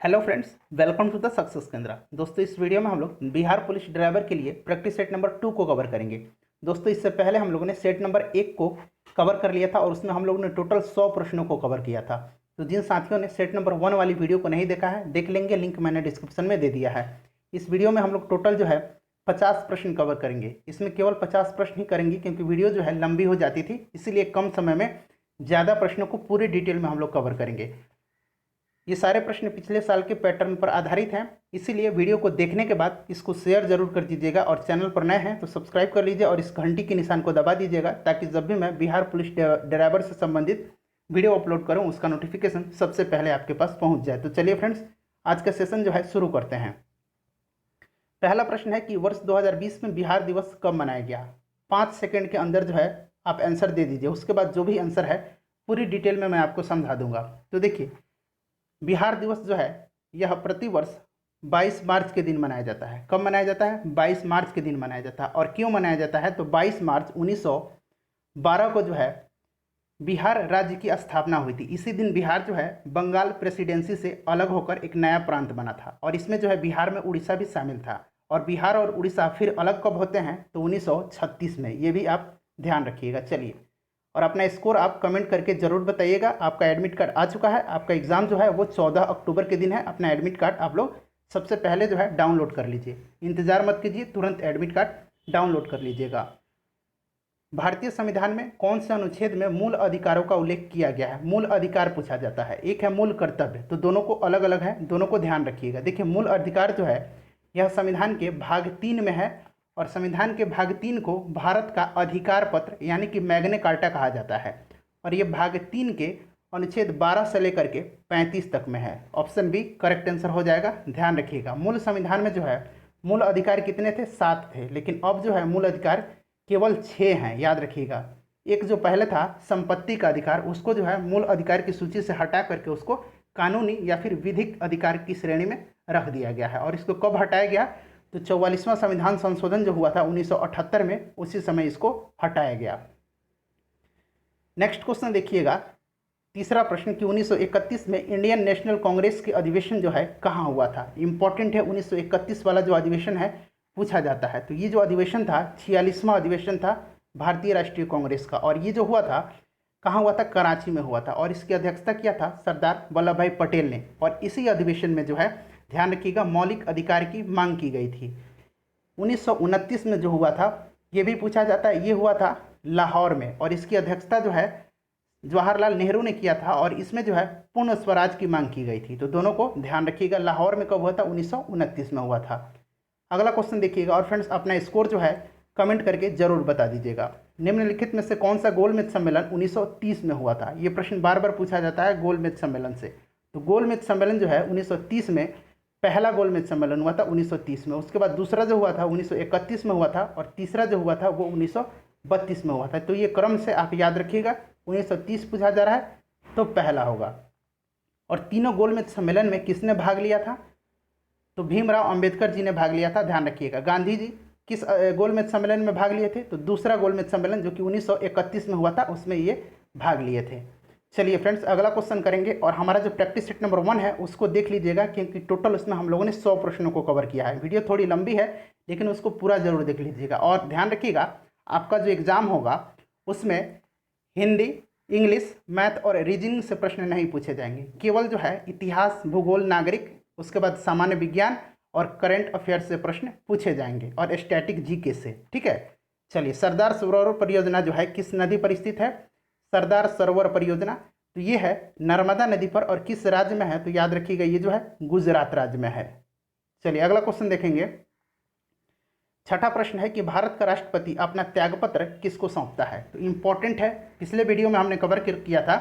Hello friends, welcome to the Success Kendra. दोस्तों, इस video में हम लोग बिहार पुलिस ड्राइवर के लिए प्रैक्टिस सेट नंबर 2 को कवर करेंगे। दोस्तों, इससे पहले हम लोगों ने सेट नंबर 1 को कवर कर लिया था और उसमें हम लोगों ने टोटल 100 प्रश्नों को कवर किया था। तो जिन साथियों ने सेट नंबर 1 वाली वीडियो को नहीं देखा है, देख लेंगे, लिंक मैंने डिस्क्रिप्शन में दे दिया है। इस वीडियो में हम लोग टोटल जो है 50 प्रश्न कवर करेंगे। इसमें केवल 50 प्रश्न ही करेंगे क्योंकि वीडियो जो है लंबी हो जाती थी, इसीलिए कम समय में ज़्यादा प्रश्नों को पूरी डिटेल में हम लोग कवर करेंगे। ये सारे प्रश्न पिछले साल के पैटर्न पर आधारित हैं, इसीलिए वीडियो को देखने के बाद इसको शेयर जरूर कर दीजिएगा और चैनल पर नए हैं तो सब्सक्राइब कर लीजिए और इस घंटी के निशान को दबा दीजिएगा ताकि जब भी मैं बिहार पुलिस ड्राइवर से संबंधित वीडियो अपलोड करूं उसका नोटिफिकेशन सबसे पहले आपके पास पहुंच जाए। तो चलिए फ्रेंड्स, आज का सेशन जो है शुरू करते हैं। पहला प्रश्न है कि वर्ष 2020 में बिहार दिवस कब मनाया गया। 5 सेकेंड के अंदर जो है आप आंसर दे दीजिए, उसके बाद जो भी आंसर है पूरी डिटेल में मैं आपको समझा दूंगा। तो देखिए, बिहार दिवस जो है यह प्रतिवर्ष 22 मार्च के दिन मनाया जाता है। कब मनाया जाता है? 22 मार्च के दिन मनाया जाता है। और क्यों मनाया जाता है? तो 22 मार्च 1912 को जो है बिहार राज्य की स्थापना हुई थी। इसी दिन बिहार जो है बंगाल प्रेसिडेंसी से अलग होकर एक नया प्रांत बना था और इसमें जो है बिहार में उड़ीसा भी शामिल था। और बिहार और उड़ीसा फिर अलग कब होते हैं? तो 1936 में। ये भी आप ध्यान रखिएगा। चलिए, और अपना स्कोर आप कमेंट करके ज़रूर बताइएगा। आपका एडमिट कार्ड आ चुका है। आपका एग्ज़ाम जो है वो 14 अक्टूबर के दिन है। अपना एडमिट कार्ड आप लोग सबसे पहले जो है डाउनलोड कर लीजिए। इंतज़ार मत कीजिए, तुरंत एडमिट कार्ड डाउनलोड कर लीजिएगा। भारतीय संविधान में कौन से अनुच्छेद में मूल अधिकारों का उल्लेख किया गया है? मूल अधिकार पूछा जाता है। एक है मूल कर्तव्य, तो दोनों को अलग अलग है, दोनों को ध्यान रखिएगा। देखिए, मूल अधिकार जो है यह संविधान के भाग 3 में है और संविधान के भाग 3 को भारत का अधिकार पत्र यानी कि मैग्ना कार्टा कहा जाता है। और ये भाग 3 के अनुच्छेद 12 से लेकर के 35 तक में है। ऑप्शन बी करेक्ट आंसर हो जाएगा। ध्यान रखिएगा, मूल संविधान में जो है मूल अधिकार कितने थे? 7 थे, लेकिन अब जो है मूल अधिकार केवल 6 हैं। याद रखिएगा, एक जो पहले था संपत्ति का अधिकार, उसको जो है मूल अधिकार की सूची से हटा करके उसको कानूनी या फिर विधिक अधिकार की श्रेणी में रख दिया गया है। और इसको कब हटाया गया? तो 44वां संविधान संशोधन जो हुआ था 1978 में, उसी समय इसको हटाया गया। नेक्स्ट क्वेश्चन देखिएगा, तीसरा प्रश्न कि 1931 में इंडियन नेशनल कांग्रेस के अधिवेशन जो है कहाँ हुआ था? इंपॉर्टेंट है, 1931 वाला जो अधिवेशन है पूछा जाता है। तो ये जो अधिवेशन था 46वां अधिवेशन था भारतीय राष्ट्रीय कांग्रेस का। और ये जो हुआ था कहाँ हुआ था? कराची में हुआ था। और इसकी अध्यक्षता किया था सरदार वल्लभ भाई पटेल ने। और इसी अधिवेशन में जो है ध्यान रखिएगा मौलिक अधिकार की मांग की गई थी। 1929 में जो हुआ था ये भी पूछा जाता है, ये हुआ था लाहौर में और इसकी अध्यक्षता जो है जवाहरलाल नेहरू ने किया था। और इसमें जो है पूर्ण स्वराज की मांग की गई थी। तो दोनों को ध्यान रखिएगा। लाहौर में कब हुआ था? 1929 में हुआ था। अगला क्वेश्चन देखिएगा और फ्रेंड्स अपना स्कोर जो है कमेंट करके जरूर बता दीजिएगा। निम्नलिखित में से कौन सा गोलमेज सम्मेलन 1930 में हुआ था? ये प्रश्न बार बार पूछा जाता है गोलमेज सम्मेलन से। तो गोलमेज सम्मेलन जो है 1930 में, पहला गोलमेज सम्मेलन हुआ था 1930 में। उसके बाद दूसरा जो हुआ था 1931 में हुआ था और तीसरा जो हुआ था वो 1932 में हुआ था। तो ये क्रम से आप याद रखिएगा। 1930 पूछा जा रहा है तो पहला होगा। और तीनों गोलमेज सम्मेलन में किसने भाग लिया था? तो भीमराव अंबेडकर जी ने भाग लिया था। ध्यान रखिएगा। गांधी जी किस गोलमेज सम्मेलन में भाग लिए थे? तो दूसरा गोलमेज सम्मेलन जो कि 1931 में हुआ था उसमें ये भाग लिए थे। चलिए फ्रेंड्स, अगला क्वेश्चन करेंगे और हमारा जो प्रैक्टिस सेट नंबर 1 है उसको देख लीजिएगा क्योंकि टोटल उसमें हम लोगों ने 100 प्रश्नों को कवर किया है। वीडियो थोड़ी लंबी है लेकिन उसको पूरा जरूर देख लीजिएगा। और ध्यान रखिएगा, आपका जो एग्ज़ाम होगा उसमें हिंदी, इंग्लिश, मैथ और रीजनिंग से प्रश्न नहीं पूछे जाएंगे। केवल जो है इतिहास, भूगोल, नागरिक, उसके बाद सामान्य विज्ञान और करंट अफेयर्स से प्रश्न पूछे जाएंगे और स्टैटिक जीके से। ठीक है। चलिए, सरदार सरोवर परियोजना जो है किस नदी पर स्थित है? सरदार सरोवर परियोजना तो ये है नर्मदा नदी पर। और किस राज्य में है? तो याद रखिएगा ये जो है गुजरात राज्य में है। चलिए, अगला क्वेश्चन देखेंगे। छठा प्रश्न है कि भारत का राष्ट्रपति अपना त्यागपत्र किसको सौंपता है? तो इंपॉर्टेंट है, पिछले वीडियो में हमने कवर किया था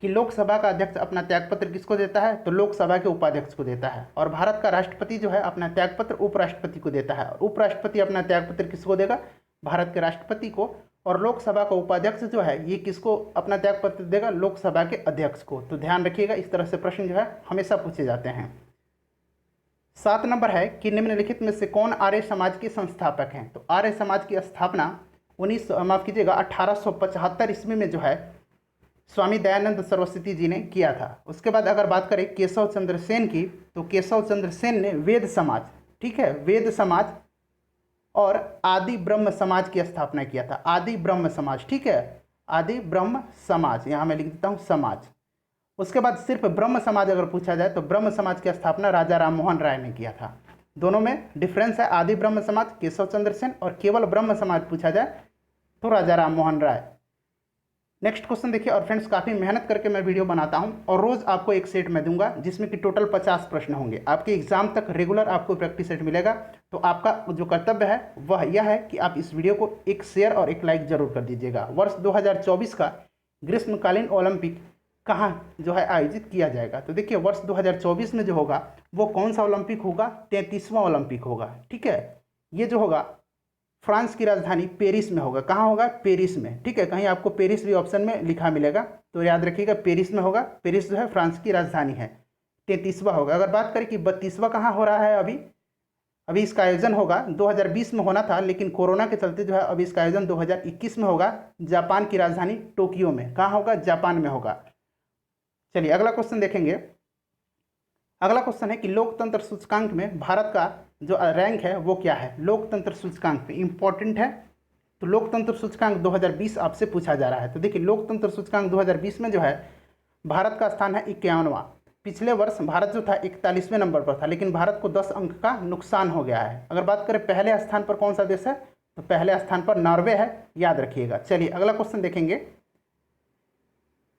कि लोकसभा का अध्यक्ष अपना त्यागपत्र किसको देता है? तो लोकसभा के उपाध्यक्ष को देता है। और भारत का राष्ट्रपति जो है अपना त्यागपत्र उपराष्ट्रपति को देता है। और उपराष्ट्रपति अपना त्यागपत्र किसको देगा? भारत के राष्ट्रपति को। और लोकसभा का उपाध्यक्ष जो है ये किसको अपना त्यागपत्र देगा? लोकसभा के अध्यक्ष को। तो ध्यान रखिएगा, इस तरह से प्रश्न जो है हमेशा पूछे जाते हैं। 7 नंबर है कि निम्नलिखित में से कौन आर्य समाज के संस्थापक हैं? तो आर्य समाज की स्थापना 1875 ईस्वी में जो है स्वामी दयानंद सरस्वती जी ने किया था। उसके बाद अगर बात करें केशव चंद्र सेन की, तो केशव चंद्र सेन ने वेद समाज, ठीक है, वेद समाज और आदि ब्रह्म समाज की स्थापना किया था। आदि ब्रह्म समाज, ठीक है, आदि ब्रह्म समाज, यहाँ मैं लिख देता हूँ समाज। उसके बाद सिर्फ ब्रह्म समाज अगर पूछा जाए तो ब्रह्म समाज की स्थापना राजा राम मोहन राय ने किया था। दोनों में डिफरेंस है, आदि ब्रह्म समाज केशव चंद्र सेन और केवल ब्रह्म समाज पूछा जाए तो राजा राम मोहन राय। नेक्स्ट क्वेश्चन देखिए। और फ्रेंड्स काफ़ी मेहनत करके मैं वीडियो बनाता हूं और रोज़ आपको एक सेट मैं दूंगा जिसमें कि टोटल 50 प्रश्न होंगे। आपके एग्जाम तक रेगुलर आपको प्रैक्टिस सेट मिलेगा। तो आपका जो कर्तव्य है वह यह है कि आप इस वीडियो को एक शेयर और एक लाइक जरूर कर दीजिएगा। वर्ष 2024 का ग्रीष्मकालीन ओलंपिक कहाँ जो है आयोजित किया जाएगा? तो देखिए वर्ष 2024 में जो होगा वो कौन सा ओलंपिक होगा? 33वां ओलंपिक होगा, ठीक है। ये जो होगा फ्रांस की राजधानी पेरिस में होगा। कहाँ होगा? पेरिस में, ठीक है। कहीं आपको पेरिस भी ऑप्शन में लिखा मिलेगा तो याद रखिएगा पेरिस में होगा। पेरिस जो है फ्रांस की राजधानी है। 33वां होगा। अगर बात करें कि 32वां कहाँ हो रहा है, अभी इसका आयोजन होगा 2020 में होना था, लेकिन कोरोना के चलते जो है अभी इसका आयोजन 2021 में होगा जापान की राजधानी टोक्यो में। कहाँ होगा? जापान में होगा। चलिए अगला क्वेश्चन देखेंगे। अगला क्वेश्चन है कि लोकतंत्र सूचकांक में भारत का जो रैंक है वो क्या है? लोकतंत्र सूचकांक में इंपॉर्टेंट है। तो लोकतंत्र सूचकांक 2020 आपसे पूछा जा रहा है। तो देखिए लोकतंत्र सूचकांक 2020 में जो है भारत का स्थान है 51वां। पिछले वर्ष भारत जो था 41वें नंबर पर था, लेकिन भारत को 10 अंक का नुकसान हो गया है। अगर बात करें पहले स्थान पर कौन सा देश है, तो पहले स्थान पर नॉर्वे है, याद रखिएगा। चलिए अगला क्वेश्चन देखेंगे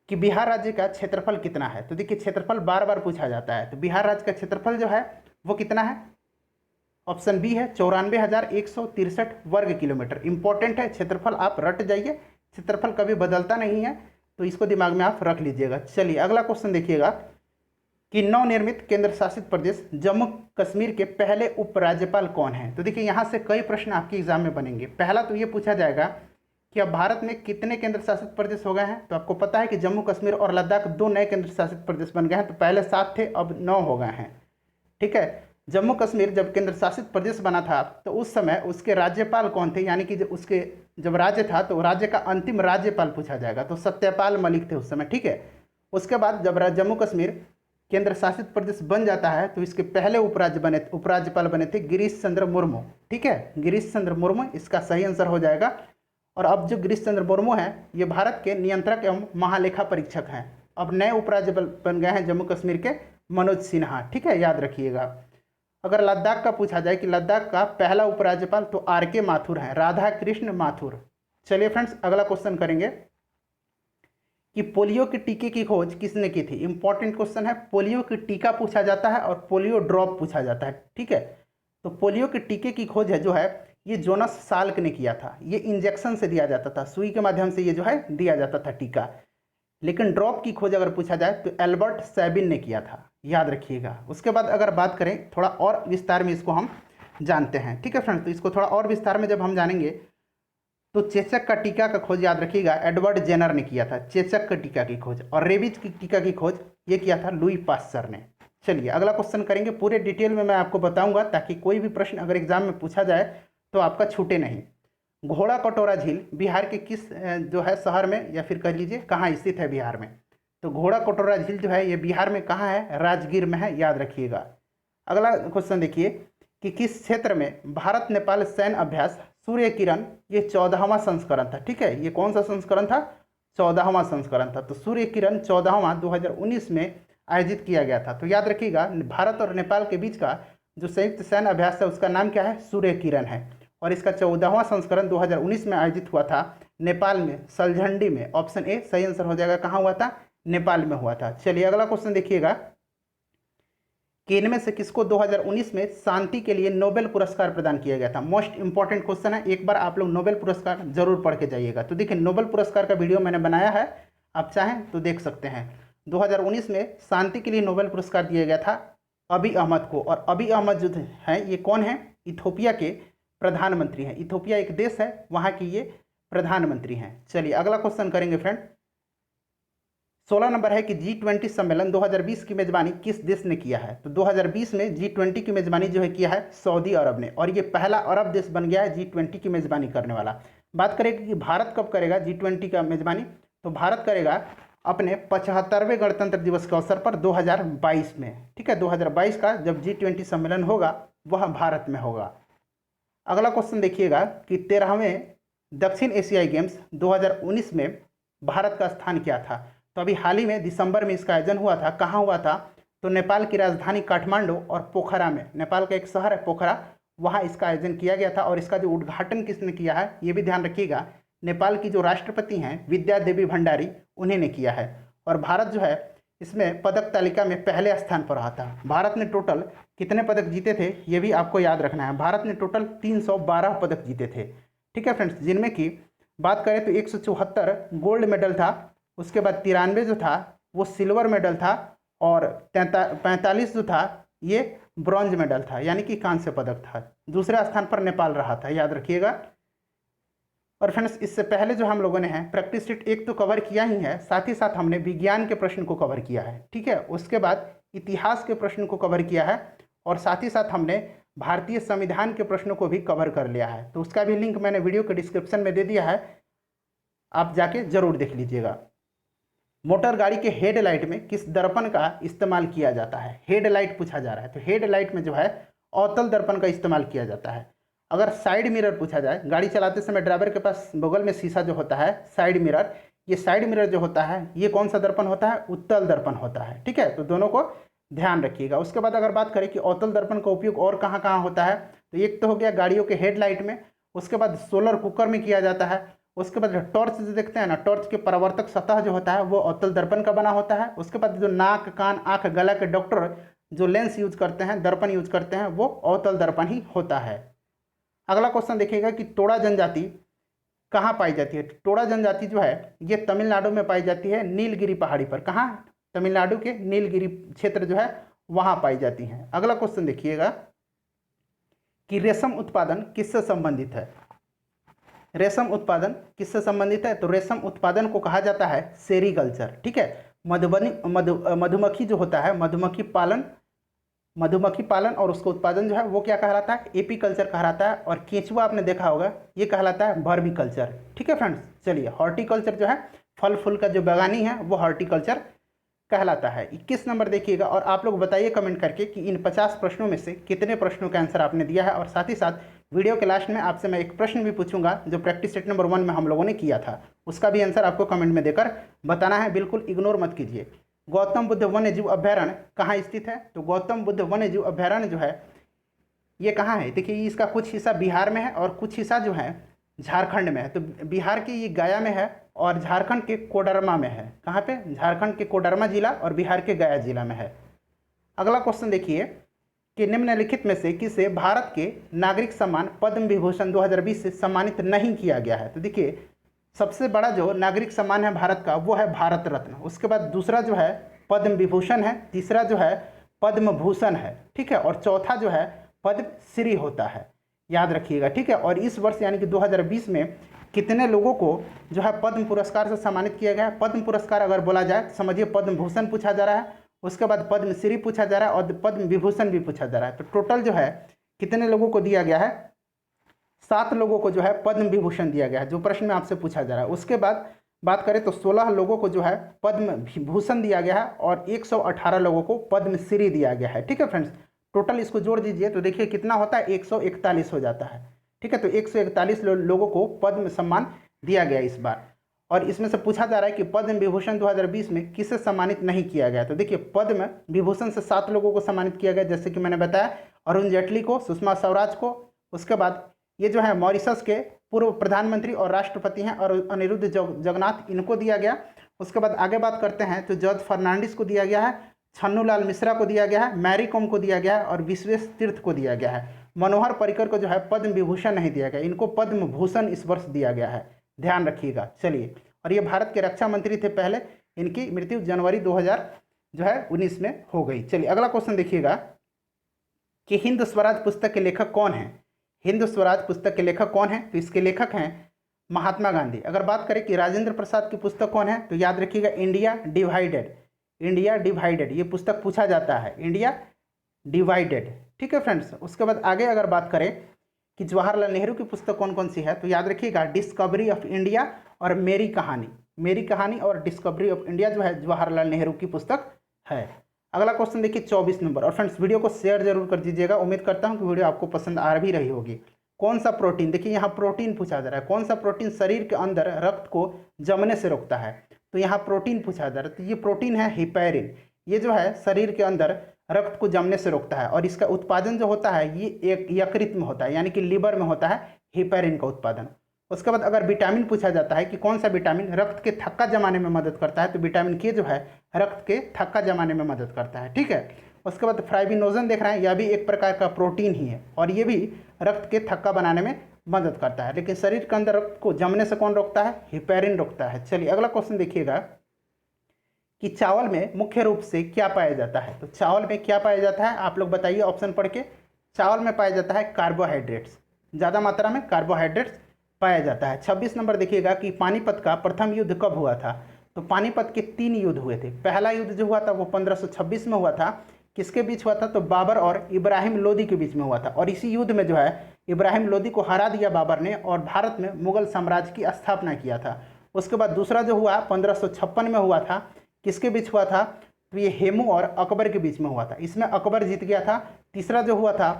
कि बिहार राज्य का क्षेत्रफल कितना है? तो देखिए क्षेत्रफल बार बार पूछा जाता है। तो बिहार राज्य का क्षेत्रफल जो है वो कितना है? ऑप्शन बी है 94,163 वर्ग किलोमीटर। इंपॉर्टेंट है क्षेत्रफल, आप रट जाइए, क्षेत्रफल कभी बदलता नहीं है तो इसको दिमाग में आप रख लीजिएगा। चलिए अगला क्वेश्चन देखिएगा कि नवनिर्मित केंद्र शासित प्रदेश जम्मू कश्मीर के पहले उपराज्यपाल कौन है? तो देखिए यहाँ से कई प्रश्न आपके एग्जाम में बनेंगे। पहला तो ये पूछा जाएगा कि अब भारत में कितने केंद्र शासित प्रदेश हो गए हैं? तो आपको पता है कि जम्मू कश्मीर और लद्दाख 2 नए केंद्र शासित प्रदेश बन गए हैं। तो पहले 7 थे, अब 9 हो गए हैं, ठीक है। जम्मू कश्मीर जब केंद्र शासित प्रदेश बना था तो उस समय उसके राज्यपाल कौन थे? यानी कि जब राज्य था तो राज्य का अंतिम राज्यपाल पूछा जाएगा, तो सत्यपाल मलिक थे उस समय, ठीक है। उसके बाद जब जम्मू कश्मीर केंद्र शासित प्रदेश बन जाता है तो इसके पहले उपराज्यपाल बने थे गिरीश चंद्र मुर्मू, ठीक है। गिरीश चंद्र मुर्मू इसका सही आंसर हो जाएगा। और अब जो गिरीश चंद्र मुर्मू हैं ये भारत के नियंत्रक एवं महालेखा परीक्षक हैं। अब नए उपराज्यपाल बन गए हैं जम्मू कश्मीर के मनोज सिन्हा, ठीक है, याद रखिएगा। अगर लद्दाख का पूछा जाए कि लद्दाख का पहला उपराज्यपाल, तो आर.के. माथुर हैं, राधा कृष्ण माथुर। चलिए फ्रेंड्स अगला क्वेश्चन करेंगे कि पोलियो के टीके की खोज किसने की थी? इंपॉर्टेंट क्वेश्चन है। पोलियो की टीका पूछा जाता है और पोलियो ड्रॉप पूछा जाता है, ठीक है। तो पोलियो के टीके की खोज है जो है ये जोनास साल्क ने किया था। ये इंजेक्शन से दिया जाता था, सुई के माध्यम से ये जो है दिया जाता था टीका। लेकिन ड्रॉप की खोज अगर पूछा जाए तो एल्बर्ट सैबिन ने किया था, याद रखिएगा। उसके बाद अगर बात करें थोड़ा और विस्तार में इसको हम जानते हैं, ठीक है फ्रेंड्स। तो इसको थोड़ा और विस्तार में जब हम जानेंगे तो चेचक का टीका का खोज याद रखिएगा एडवर्ड जेनर ने किया था, चेचक का टीका की खोज। और रेबीज की टीका की खोज ये किया था लुई पास्चर ने। चलिए अगला क्वेश्चन करेंगे, पूरे डिटेल में मैं आपको बताऊंगा ताकि कोई भी प्रश्न अगर एग्जाम में पूछा जाए तो आपका छूटे नहीं। घोड़ा कटोरा झील बिहार के किस जो है शहर में या फिर कह लीजिए कहाँ स्थित है बिहार में? तो घोड़ा कटोरा झील जो है ये बिहार में कहाँ है? राजगीर में है, याद रखिएगा। अगला क्वेश्चन देखिए कि किस क्षेत्र में भारत नेपाल सैन्य अभ्यास सूर्य किरण ये 14वां संस्करण था, ठीक है। ये कौन सा संस्करण था? 14वां संस्करण था। तो सूर्य किरण 14वां 2019 में आयोजित किया गया था। तो याद रखिएगा भारत और नेपाल के बीच का जो संयुक्त सैन्य अभ्यास है उसका नाम क्या है? सूर्य किरण है। और इसका 14वां संस्करण 2019 में आयोजित हुआ था नेपाल में, सलझंडी में। ऑप्शन ए सही आंसर हो जाएगा। कहाँ हुआ था? नेपाल में हुआ था। चलिए अगला क्वेश्चन देखिएगा कि इनमें से किसको 2019 में शांति के लिए नोबेल पुरस्कार प्रदान किया गया था? मोस्ट इंपॉर्टेंट क्वेश्चन है, एक बार आप लोग नोबेल पुरस्कार जरूर पढ़ के जाइएगा। तो देखिए नोबेल पुरस्कार का वीडियो मैंने बनाया है, आप चाहें तो देख सकते हैं। 2019 में शांति के लिए नोबेल पुरस्कार दिया गया था अबी अहमद को। और अबी अहमद जो है ये कौन है? इथोपिया के प्रधानमंत्री हैं। इथोपिया एक देश है, वहाँ की ये प्रधानमंत्री हैं। चलिए अगला क्वेश्चन करेंगे फ्रेंड। 16 नंबर है कि G20 सम्मेलन 2020 की मेजबानी किस देश ने किया है? तो 2020 में G20 की मेजबानी जो है किया है सऊदी अरब ने। और ये पहला अरब देश बन गया है G20 की मेजबानी करने वाला। बात करें कि भारत कब करेगा G20 का मेजबानी? तो भारत करेगा अपने 75वें गणतंत्र दिवस के अवसर पर 2022 में। ठीक है, 2022 का जब G20 सम्मेलन होगा वह भारत में होगा। अगला क्वेश्चन देखिएगा कि 13वें दक्षिण एशियाई गेम्स 2019 में भारत का स्थान क्या था। तो अभी हाल ही में दिसंबर में इसका आयोजन हुआ था। कहाँ हुआ था? तो नेपाल की राजधानी काठमांडू और पोखरा में, नेपाल का एक शहर है पोखरा, वहाँ इसका आयोजन किया गया था। और इसका जो उद्घाटन किसने किया है ये भी ध्यान रखिएगा, नेपाल की जो राष्ट्रपति हैं विद्या देवी भंडारी, उन्हीं ने किया है। और भारत जो है इसमें पदक तालिका में पहले स्थान पर रहा था। भारत ने टोटल कितने पदक जीते थे ये भी आपको याद रखना है। भारत ने टोटल 312 पदक जीते थे। ठीक है फ्रेंड्स, जिनमें की बात करें तो 174 गोल्ड मेडल था, उसके बाद 93 जो था वो सिल्वर मेडल था, और 45 जो था ये ब्रॉन्ज मेडल था, यानी कि कांस्य पदक था। दूसरे स्थान पर नेपाल रहा था, याद रखिएगा। और फ्रेंड्स, इससे पहले जो हम लोगों ने है प्रैक्टिस सेट 1 तो कवर किया ही है, साथ ही साथ हमने विज्ञान के प्रश्न को कवर किया है। ठीक है, उसके बाद इतिहास के प्रश्न को कवर किया है, और साथ ही साथ हमने भारतीय संविधान के प्रश्नों को भी कवर कर लिया है। तो उसका भी लिंक मैंने वीडियो के डिस्क्रिप्शन में दे दिया है, आप जाके जरूर देख लीजिएगा। मोटर गाड़ी के हेडलाइट में किस दर्पण का इस्तेमाल किया जाता है? हेडलाइट पूछा जा रहा है, तो हेडलाइट में जो है अवतल दर्पण का इस्तेमाल किया जाता है। अगर साइड मिरर पूछा जाए, गाड़ी चलाते समय ड्राइवर के पास बगल में शीशा जो होता है साइड मिरर, ये साइड मिरर जो होता है ये कौन सा दर्पण होता है? उत्तल दर्पण होता है। ठीक है, तो दोनों को ध्यान रखिएगा। उसके बाद अगर बात करें कि अवतल दर्पण का उपयोग और कहाँ कहाँ होता है, तो एक तो हो गया गाड़ियों के हेडलाइट में, उसके बाद सोलर कुकर में किया जाता है, उसके बाद टॉर्च जो देखते हैं ना, टॉर्च के परावर्तक सतह जो होता है वो अवतल दर्पण का बना होता है। उसके बाद जो नाक कान आँख गला के डॉक्टर जो लेंस यूज करते हैं, दर्पण यूज करते हैं, वो अवतल दर्पण ही होता है। अगला क्वेश्चन देखिएगा कि टोडा जनजाति कहाँ पाई जाती है? टोडा जनजाति जो है ये तमिलनाडु में पाई जाती है, नीलगिरी पहाड़ी पर। कहाँ? तमिलनाडु के नीलगिरी क्षेत्र जो है वहाँ पाई जाती हैं। अगला क्वेश्चन देखिएगा कि रेशम उत्पादन किससे संबंधित है? रेशम उत्पादन किससे संबंधित है? तो रेशम उत्पादन को कहा जाता है सेरीकल्चर। ठीक है, मधुमक्खी जो होता है, मधुमक्खी पालन और उसका उत्पादन जो है वो क्या कहलाता है? एपीकल्चर कहलाता है। और केंचुआ आपने देखा होगा ये कहलाता है वर्मिकल्चर। ठीक है फ्रेंड्स, चलिए हॉर्टिकल्चर जो है फल फूल का जो बागानी है वो हॉर्टिकल्चर कहलाता है। 21 नंबर देखिएगा, और आप लोग बताइए कमेंट करके कि इन 50 प्रश्नों में से कितने प्रश्नों का आंसर आपने दिया है। और साथ ही साथ वीडियो के लास्ट में आपसे मैं एक प्रश्न भी पूछूंगा जो प्रैक्टिस सेट नंबर 1 में हम लोगों ने किया था, उसका भी आंसर आपको कमेंट में देकर बताना है, बिल्कुल इग्नोर मत कीजिए। गौतम बुद्ध वन्य जीव अभ्यारण्य कहाँ स्थित है? तो गौतम बुद्ध वन्य जीव अभ्यारण्य जो है ये कहाँ है? देखिए इसका कुछ हिस्सा बिहार में है और कुछ हिस्सा जो है झारखंड में है। तो बिहार के ये गया में है और झारखंड के कोडरमा में है। कहाँ पे? झारखंड के कोडरमा जिला और बिहार के गया जिला में है। अगला क्वेश्चन देखिए कि निम्नलिखित में से किसे भारत के नागरिक सम्मान पद्म विभूषण 2020 से सम्मानित नहीं किया गया है? तो देखिए सबसे बड़ा जो नागरिक सम्मान है भारत का वो है भारत रत्न, उसके बाद दूसरा जो है पद्म विभूषण है, तीसरा जो है पद्म भूषण है। ठीक है, और चौथा जो है पद्म श्री होता है, याद रखिएगा। ठीक है, और इस वर्ष यानी कि 2020 में कितने लोगों को जो है पद्म पुरस्कार से सम्मानित किया गया है? पद्म पुरस्कार अगर बोला जाए तो समझिए पद्म भूषण पूछा जा रहा है, उसके बाद पद्म श्री पूछा जा रहा है और पद्म विभूषण भी पूछा जा रहा है। तो टोटल जो है कितने लोगों को दिया गया है? 7 लोगों को जो है पद्म विभूषण दिया गया है, जो प्रश्न में आपसे पूछा जा रहा है। उसके बाद बात करें तो 16 लोगों को जो है पद्म भूषण दिया गया है और 118 लोगों को पद्म श्री दिया गया है। ठीक है फ्रेंड्स, टोटल इसको जोड़ दीजिए तो देखिए कितना होता है, 141 हो जाता है। ठीक है, तो 141 लोगों को पद्म सम्मान दिया गया इस बार। और इसमें से पूछा जा रहा है कि पद्म विभूषण 2020 में किसे सम्मानित नहीं किया गया? तो देखिए पद्म विभूषण से 7 लोगों को सम्मानित किया गया, जैसे कि मैंने बताया अरुण जेटली को, सुषमा स्वराज को, उसके बाद ये जो है मॉरिशस के पूर्व प्रधानमंत्री और राष्ट्रपति हैं और अनिरुद्ध जगन्नाथ, इनको दिया गया। उसके बाद आगे बात करते हैं तो जॉर्ज फर्नांडिस को दिया गया है, छन्नूलाल मिश्रा को दिया गया है, मैरी कॉम को दिया गया है और विश्वेश तीर्थ को दिया गया है। मनोहर पर्रिकर को जो है पद्म विभूषण नहीं दिया गया, इनको पद्म भूषण इस वर्ष दिया गया है, ध्यान रखिएगा। चलिए, और ये भारत के रक्षा मंत्री थे पहले, इनकी मृत्यु जनवरी 2019 में हो गई। चलिए अगला क्वेश्चन देखिएगा कि हिंद स्वराज पुस्तक के लेखक कौन है? हिंद स्वराज पुस्तक के लेखक कौन है? तो इसके लेखक हैं महात्मा गांधी। अगर बात करें कि राजेंद्र प्रसाद की पुस्तक कौन है, तो याद रखिएगा इंडिया डिवाइडेड। इंडिया डिवाइडेड ये पुस्तक पूछा जाता है, इंडिया डिवाइडेड। ठीक है फ्रेंड्स, उसके बाद आगे अगर बात करें कि जवाहरलाल नेहरू की पुस्तक कौन कौन सी है, तो याद रखिएगा डिस्कवरी ऑफ इंडिया और मेरी कहानी। मेरी कहानी और डिस्कवरी ऑफ इंडिया जो है जवाहरलाल नेहरू की पुस्तक है। अगला क्वेश्चन देखिए 24 नंबर। और फ्रेंड्स वीडियो को शेयर जरूर कर दीजिएगा, उम्मीद करता हूँ कि वीडियो आपको पसंद आ भी रही होगी। कौन सा प्रोटीन, देखिए यहाँ प्रोटीन पूछा जा रहा है, कौन सा प्रोटीन शरीर के अंदर रक्त को जमने से रोकता है, तो यहाँ प्रोटीन पूछा जा रहा है। तो ये प्रोटीन है हिपैरिन, ये जो है शरीर के अंदर रक्त को जमने से रोकता है और इसका उत्पादन जो होता है ये एक यकृत में होता है, यानी कि लीवर में होता है हिपैरिन का उत्पादन। उसके बाद अगर विटामिन पूछा जाता है कि कौन सा विटामिन रक्त के थक्का जमाने में मदद करता है, तो विटामिन के जो है रक्त के थक्का जमाने में मदद करता है। ठीक है, उसके बाद फाइब्रिनोजन देख रहे हैं, यह भी एक प्रकार का प्रोटीन ही है और ये भी रक्त के थक्का बनाने में मदद करता है। लेकिन शरीर के अंदर रक्त को जमने से कौन रोकता है, हिपैरिन रोकता है। चलिए अगला क्वेश्चन देखिएगा कि चावल में मुख्य रूप से क्या पाया जाता है, तो चावल में क्या पाया जाता है आप लोग बताइए ऑप्शन पढ़ के। चावल में पाया जाता है कार्बोहाइड्रेट्स, ज़्यादा मात्रा में कार्बोहाइड्रेट्स पाया जाता है। 26 नंबर देखिएगा कि पानीपत का प्रथम युद्ध कब हुआ था, तो पानीपत के 3 युद्ध हुए थे। पहला युद्ध जो हुआ था वो 1526 में हुआ था, किसके बीच हुआ था, तो बाबर और इब्राहिम लोदी के बीच में हुआ था। और इसी युद्ध में जो है इब्राहिम लोदी को हरा दिया बाबर ने और भारत में मुगल साम्राज्य की स्थापना किया था। उसके बाद दूसरा जो हुआ 1556 में हुआ था, किसके बीच हुआ था, तो ये हेमू और अकबर के बीच में हुआ था, इसमें अकबर जीत गया था। तीसरा जो हुआ था,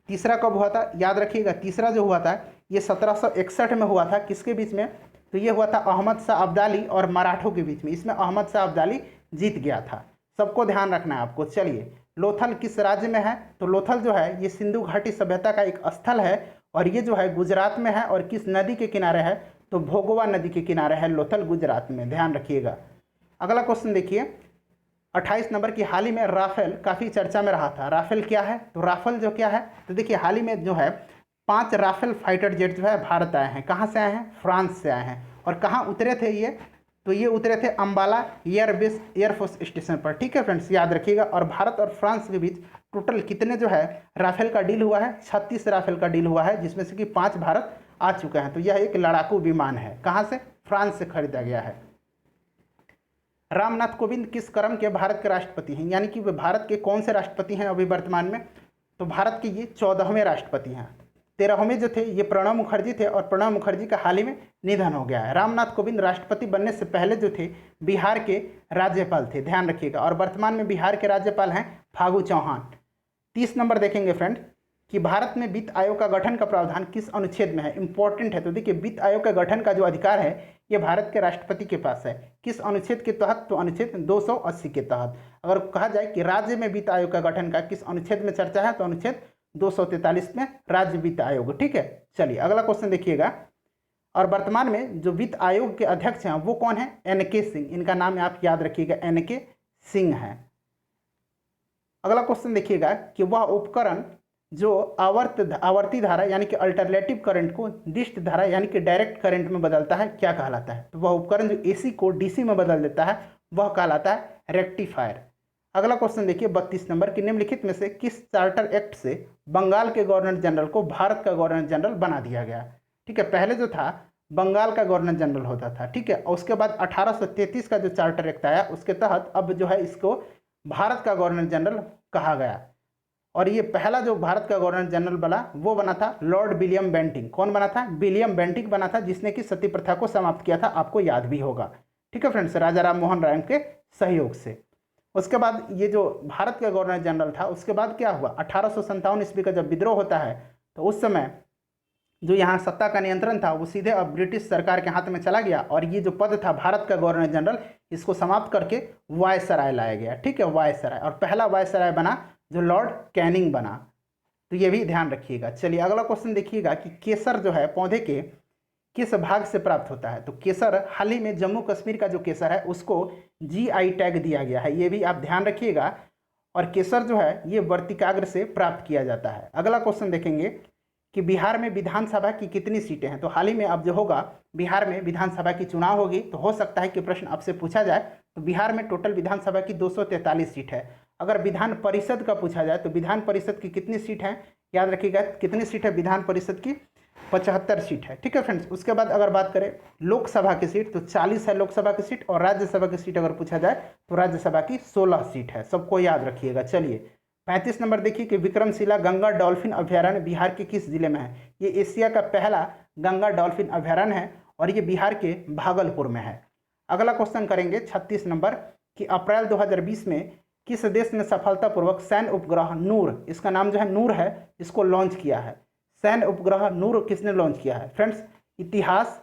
तीसरा कब हुआ था याद रखिएगा, तीसरा जो हुआ था ये 1761 में हुआ था, किसके बीच में, तो ये हुआ था अहमद शाह अब्दाली और मराठों के बीच में, इसमें अहमद शाह अब्दाली जीत गया था। सबको ध्यान रखना है आपको। चलिए लोथल किस राज्य में है, तो लोथल जो है ये सिंधु घाटी सभ्यता का एक स्थल है और ये जो है गुजरात में है। और किस नदी के किनारे है, तो भोगवा नदी के किनारे है लोथल, गुजरात में, ध्यान रखिएगा। अगला क्वेश्चन देखिए 28 नंबर की, हाल ही में राफेल काफ़ी चर्चा में रहा था। राफेल क्या है, तो राफेल जो क्या है, तो देखिए हाल ही में जो है 5 राफेल फाइटर जेट जो है भारत आए हैं। कहाँ से आए हैं, फ्रांस से आए हैं। और कहाँ उतरे थे ये, तो ये उतरे थे अम्बाला एयरबेस एयरफोर्स स्टेशन पर। ठीक है फ्रेंड्स, याद रखिएगा। और भारत और फ्रांस के बीच टोटल कितने जो है राफेल का डील हुआ है, 36 राफेल का डील हुआ है, जिसमें से कि 5 भारत आ चुके हैं। तो यह एक लड़ाकू विमान है, कहाँ से, फ्रांस से खरीदा गया है। रामनाथ कोविंद किस क्रम के भारत के राष्ट्रपति हैं, यानी कि वे भारत के कौन से राष्ट्रपति हैं अभी वर्तमान में, तो भारत के ये 14वें राष्ट्रपति हैं। 13वें जो थे ये प्रणब मुखर्जी थे और प्रणब मुखर्जी का हाल ही में निधन हो गया है। रामनाथ कोविंद राष्ट्रपति बनने से पहले जो थे बिहार के राज्यपाल थे, ध्यान रखिएगा। और वर्तमान में बिहार के राज्यपाल हैं फागू चौहान। 30 नंबर देखेंगे फ्रेंड कि भारत में वित्त आयोग का गठन का प्रावधान किस अनुच्छेद में है, इंपॉर्टेंट है। तो देखिए वित्त आयोग का गठन का जो अधिकार है ये भारत के राष्ट्रपति के पास है। किस अनुच्छेद के तहत, तो अनुच्छेद 280 के तहत। अगर कहा जाए कि राज्य में वित्त आयोग का गठन का किस अनुच्छेद में चर्चा है, तो अनुच्छेद 243 में राज्य वित्त आयोग। ठीक है, चलिए अगला क्वेश्चन देखिएगा। और वर्तमान में जो वित्त आयोग के अध्यक्ष हैं वो कौन है, एन.के. सिंह, इनका नाम आप याद रखिएगा, एन.के. सिंह है। अगला क्वेश्चन देखिएगा कि वह उपकरण जो आवर्ती धारा यानी कि अल्टरनेटिव करंट को डिस्ट धारा यानी कि डायरेक्ट करंट में बदलता है, क्या कहलाता है, तो वह उपकरण जो एसी को डीसी में बदल देता है वह कहलाता है रेक्टिफायर। अगला क्वेश्चन देखिए 32 नंबर की, निम्नलिखित में से किस चार्टर एक्ट से बंगाल के गवर्नर जनरल को भारत का गवर्नर जनरल बना दिया गया। ठीक है, पहले जो था बंगाल का गवर्नर जनरल होता था। ठीक है, और उसके बाद 1833 का जो चार्टर एक्ट आया उसके तहत अब जो है इसको भारत का गवर्नर जनरल कहा गया। और ये पहला जो भारत का गवर्नर जनरल बना वो बना था लॉर्ड विलियम बेंटिंग। कौन बना था, विलियम बेंटिंग बना था, जिसने कि सती प्रथा को समाप्त किया था, आपको याद भी होगा। ठीक है फ्रेंड्स, राजा राम मोहन राय के सहयोग से। उसके बाद ये जो भारत का गवर्नर जनरल था उसके बाद क्या हुआ, 1857 ईस्वी का जब विद्रोह होता है तो उस समय जो यहाँ सत्ता का नियंत्रण था वो सीधे अब ब्रिटिश सरकार के हाथ में चला गया और ये जो पद था भारत का गवर्नर जनरल इसको समाप्त करके वायसराय लाया गया। ठीक है, वायसराय, और पहला वायसराय बना जो लॉर्ड कैनिंग बना। तो ये भी ध्यान रखिएगा। चलिए अगला क्वेश्चन देखिएगा कि केसर जो है पौधे के किस भाग से प्राप्त होता है, तो केसर हाल ही में जम्मू कश्मीर का जो केसर है उसको GI टैग दिया गया है, ये भी आप ध्यान रखिएगा। और केसर जो है ये वर्तिकाग्र से प्राप्त किया जाता है। अगला क्वेश्चन देखेंगे कि बिहार में विधानसभा की कितनी सीटें हैं, तो हाल ही में अब जो होगा बिहार में विधानसभा की चुनाव होगी, तो हो सकता है कि प्रश्न आपसे पूछा जाए। तो बिहार में टोटल विधानसभा की 243 सीट है। अगर विधान परिषद का पूछा जाए तो विधान परिषद की कितनी सीट है, याद रखिएगा कितनी सीट है विधान परिषद की, 75 सीट है। ठीक है फ्रेंड्स, उसके बाद अगर बात करें लोकसभा की सीट तो 40 है लोकसभा की सीट, और राज्यसभा की सीट अगर पूछा जाए तो राज्यसभा की 16 सीट है, सबको याद रखिएगा। चलिए 35 नंबर देखिए कि विक्रमशिला गंगा डॉल्फिन अभ्यारण्य बिहार के किस जिले में है। ये एशिया का पहला गंगा डॉल्फिन अभ्यारण्य है और ये बिहार के भागलपुर में है। अगला क्वेश्चन करेंगे 36 नंबर कि अप्रैल 2020 में किस देश ने सफलतापूर्वक सैन्य उपग्रह नूर, इसका नाम जो है नूर है, इसको लॉन्च किया है। सैन्य उपग्रह नूर किसने लॉन्च किया है? फ्रेंड्स इतिहास,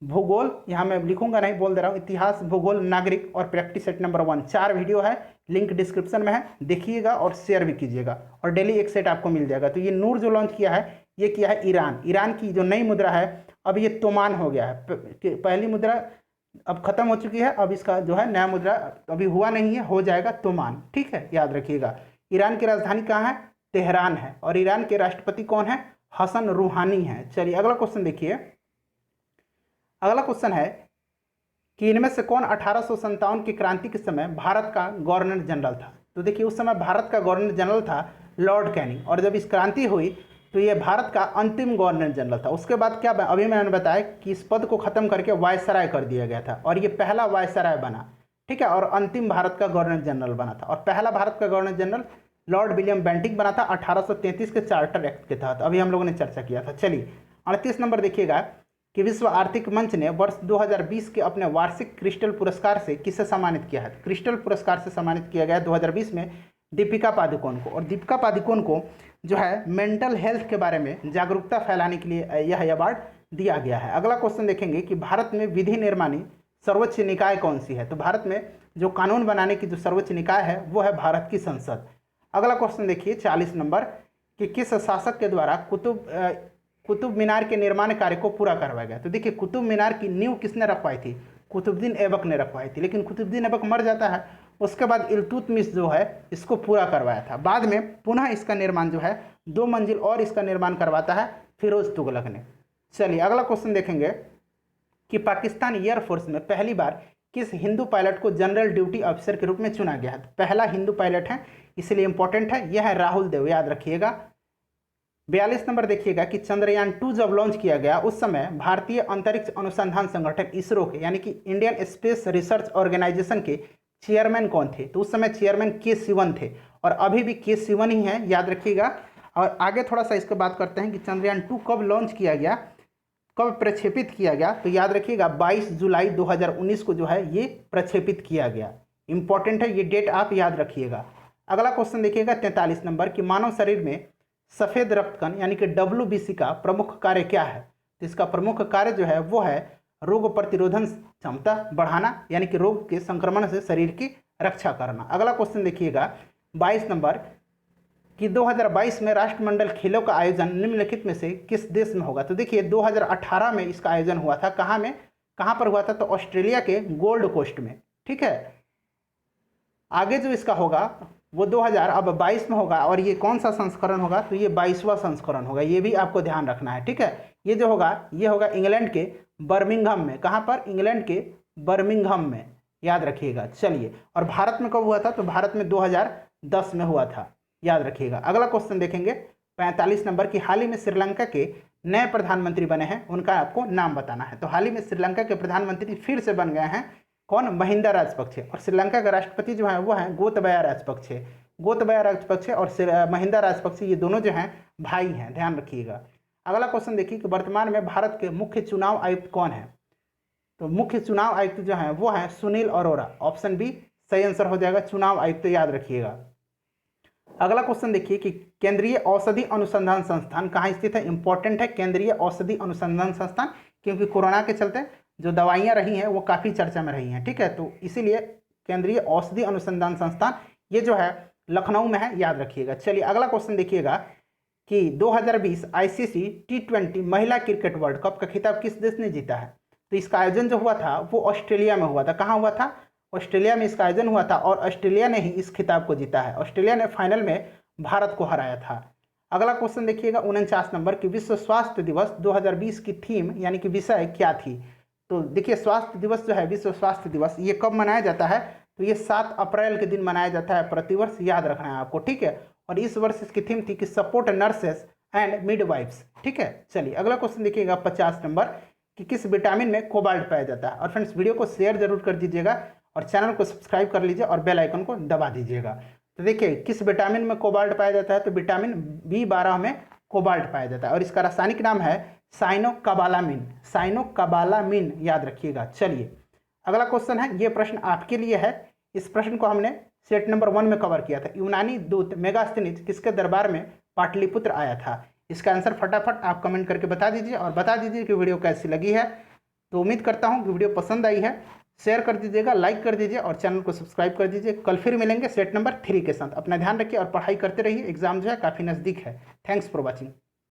भूगोल, यहाँ मैं लिखूंगा नहीं, बोल दे रहा हूँ, इतिहास, भूगोल, नागरिक और प्रैक्टिस सेट नंबर 1, 4 वीडियो है, लिंक डिस्क्रिप्शन में है, देखिएगा और शेयर भी कीजिएगा और डेली एक सेट आपको मिल जाएगा। तो ये नूर जो लॉन्च किया है ये किया है ईरान। ईरान की जो नई मुद्रा है अब ये तोमान हो गया है, पहली मुद्रा अब खत्म हो चुकी है, अब इसका जो है नया मुद्रा अभी हुआ नहीं है, हो जाएगा तोमान, ठीक है, याद रखिएगा। ईरान की राजधानी कहाँ है? तेहरान है। और ईरान के राष्ट्रपति कौन है? हसन रूहानी है। चलिए अगला क्वेश्चन देखिए। अगला क्वेश्चन है कि इनमें से कौन 1857 की क्रांति के समय भारत का गवर्नर जनरल था? तो देखिए उस समय भारत का गवर्नर जनरल था लॉर्ड कैनिंग, और जब इस क्रांति हुई तो ये भारत का अंतिम गवर्नर जनरल था। उसके बाद क्या, अभी मैंने बताया कि इस पद को खत्म करके वायसराय कर दिया गया था और ये पहला वायसराय बना, ठीक है, और अंतिम भारत का गवर्नर जनरल बना था। और पहला भारत का governor general Lord William Bentinck बना था 1833 के चार्टर एक्ट के तहत, अभी हम लोगों ने चर्चा किया था। चलिए 38 नंबर देखिएगा कि विश्व आर्थिक मंच ने वर्ष 2020 के अपने वार्षिक क्रिस्टल पुरस्कार से किसे सम्मानित किया है? क्रिस्टल पुरस्कार से सम्मानित किया गया 2020 में दीपिका पादुकोण को। और दीपिका पादुकोण को जो है मेंटल हेल्थ के बारे में जागरूकता फैलाने के लिए यह अवार्ड दिया गया है। अगला क्वेश्चन देखेंगे कि भारत में विधि निर्माणी सर्वोच्च निकाय कौन सी है? तो भारत में जो कानून बनाने की जो सर्वोच्च निकाय है वो है भारत की संसद। अगला क्वेश्चन देखिए 40 नंबर कि किस शासक के द्वारा कुतुब मीनार के निर्माण कार्य को पूरा करवाया गया? तो देखिए कुतुब मीनार की नींव किसने रखवाई थी? कुतुबुद्दीन ऐबक ने रखवाई थी, लेकिन कुतुबुद्दीन ऐबक मर जाता है, उसके बाद इल्तुतमिश जो है इसको पूरा करवाया था। बाद में पुनः इसका निर्माण जो है 2 मंजिल और इसका निर्माण करवाता है फिरोज तुगलक ने। चलिए अगला क्वेश्चन देखेंगे कि पाकिस्तान एयरफोर्स में पहली बार किस हिंदू पायलट को जनरल ड्यूटी ऑफिसर के रूप में चुना गया है? पहला हिंदू पायलट है, इसलिए इंपॉर्टेंट है, यह है राहुल देव, याद रखिएगा। 42 नंबर देखिएगा कि चंद्रयान 2 जब लॉन्च किया गया उस समय भारतीय अंतरिक्ष अनुसंधान संगठन इसरो के यानी कि इंडियन स्पेस रिसर्च ऑर्गेनाइजेशन के चेयरमैन कौन थे? तो उस समय चेयरमैन के सिवन थे और अभी भी के सिवन ही है, याद रखिएगा। और आगे थोड़ा सा इसके बात करते हैं कि चंद्रयान 2 कब लॉन्च किया गया, कब प्रक्षेपित किया गया? तो याद रखिएगा 22 जुलाई 2019 को जो है ये प्रक्षेपित किया गया। इंपॉर्टेंट है, ये डेट आप याद रखिएगा। अगला क्वेश्चन देखिएगा 43 नंबर कि मानव शरीर में सफ़ेद रक्तकण यानी कि WBC का प्रमुख कार्य क्या है? तो इसका प्रमुख कार्य जो है वो है रोग प्रतिरोधन क्षमता बढ़ाना, यानी कि रोग के संक्रमण से शरीर की रक्षा करना। अगला क्वेश्चन देखिएगा 22 नंबर कि 2022 में राष्ट्रमंडल खेलों का आयोजन निम्नलिखित में से किस देश में होगा? तो देखिए 2018 में इसका आयोजन हुआ था, कहाँ पर हुआ था? तो ऑस्ट्रेलिया के गोल्ड कोस्ट में, ठीक है। आगे जो इसका होगा वो 2022 में होगा और ये कौन सा संस्करण होगा? तो ये 22वां संस्करण होगा, ये भी आपको ध्यान रखना है, ठीक है। ये जो होगा ये होगा इंग्लैंड के बर्मिंघम में। कहाँ पर? इंग्लैंड के बर्मिंघम में, याद रखिएगा। चलिए और भारत में कब हुआ था? तो भारत में 2010 में हुआ था, याद रखिएगा। अगला क्वेश्चन देखेंगे 45 नंबर की हाल ही में श्रीलंका के नए प्रधानमंत्री बने हैं, उनका आपको नाम बताना है। तो हाल ही में श्रीलंका के प्रधानमंत्री फिर से बन गए हैं, कौन? महिंदा राजपक्षे। और श्रीलंका का राष्ट्रपति जो है वो है गोतबाया राजपक्षे। गोतबाया राजपक्षे और महिंदा राजपक्षे ये दोनों जो हैं भाई हैं, ध्यान रखिएगा। अगला क्वेश्चन देखिए कि वर्तमान में भारत के मुख्य चुनाव आयुक्त कौन है? तो मुख्य चुनाव आयुक्त जो है वो है सुनील अरोड़ा। ऑप्शन बी सही आंसर हो जाएगा, चुनाव आयुक्त, याद रखिएगा। अगला क्वेश्चन देखिए कि केंद्रीय औषधि अनुसंधान संस्थान कहाँ स्थित है? इंपॉर्टेंट है केंद्रीय औषधि अनुसंधान संस्थान, क्योंकि कोरोना के चलते जो दवाइयाँ रही हैं वो काफ़ी चर्चा में रही हैं, ठीक है। तो इसीलिए केंद्रीय औषधि अनुसंधान संस्थान ये जो है लखनऊ में है, याद रखिएगा। चलिए अगला क्वेश्चन देखिएगा कि 2020 ICC T20 महिला क्रिकेट वर्ल्ड कप का खिताब किस देश ने जीता है? तो इसका आयोजन जो हुआ था वो ऑस्ट्रेलिया में हुआ था। कहाँ हुआ था? ऑस्ट्रेलिया में इसका आयोजन हुआ था और ऑस्ट्रेलिया ने ही इस खिताब को जीता है। ऑस्ट्रेलिया ने फाइनल में भारत को हराया था। अगला क्वेश्चन देखिएगा 49 नंबर की विश्व स्वास्थ्य दिवस 2020 की थीम यानी कि विषय क्या थी? तो देखिए स्वास्थ्य दिवस जो है, विश्व स्वास्थ्य दिवस, ये कब मनाया जाता है? तो ये 7 अप्रैल के दिन मनाया जाता है प्रतिवर्ष, याद रखना है आपको, ठीक है। और इस वर्ष इसकी थीम थी कि सपोर्ट नर्सेस एंड मिडवाइफ्स, ठीक है। चलिए अगला क्वेश्चन देखिएगा 50 नंबर कि किस विटामिन में कोबाल्ट पाया जाता है? और फ्रेंड्स वीडियो को शेयर जरूर कर दीजिएगा और चैनल को सब्सक्राइब कर लीजिए और बेल आइकन को दबा दीजिएगा। तो देखिए किस विटामिन में कोबाल्ट पाया जाता है? तो विटामिन B12 में कोबाल्ट पाया जाता है और इसका रासायनिक नाम है साइनोकोबालामिन। साइनोकोबालामिन, याद रखिएगा। चलिए अगला क्वेश्चन है, ये प्रश्न आपके लिए है। इस प्रश्न को हमने सेट नंबर 1 में कवर किया था। यूनानी दूत मेगास्थनीज किसके दरबार में पाटलिपुत्र आया था? इसका आंसर फटाफट आप कमेंट करके बता दीजिए और बता दीजिए कि वीडियो कैसी लगी है। तो उम्मीद करता हूँ कि वीडियो पसंद आई है। शेयर कर दीजिएगा, लाइक कर दीजिए और चैनल को सब्सक्राइब कर दीजिए। कल फिर मिलेंगे सेट नंबर 3 के साथ। अपना ध्यान रखिए और पढ़ाई करते रहिए। एग्जाम जो है काफ़ी नज़दीक है। Thanks for watching.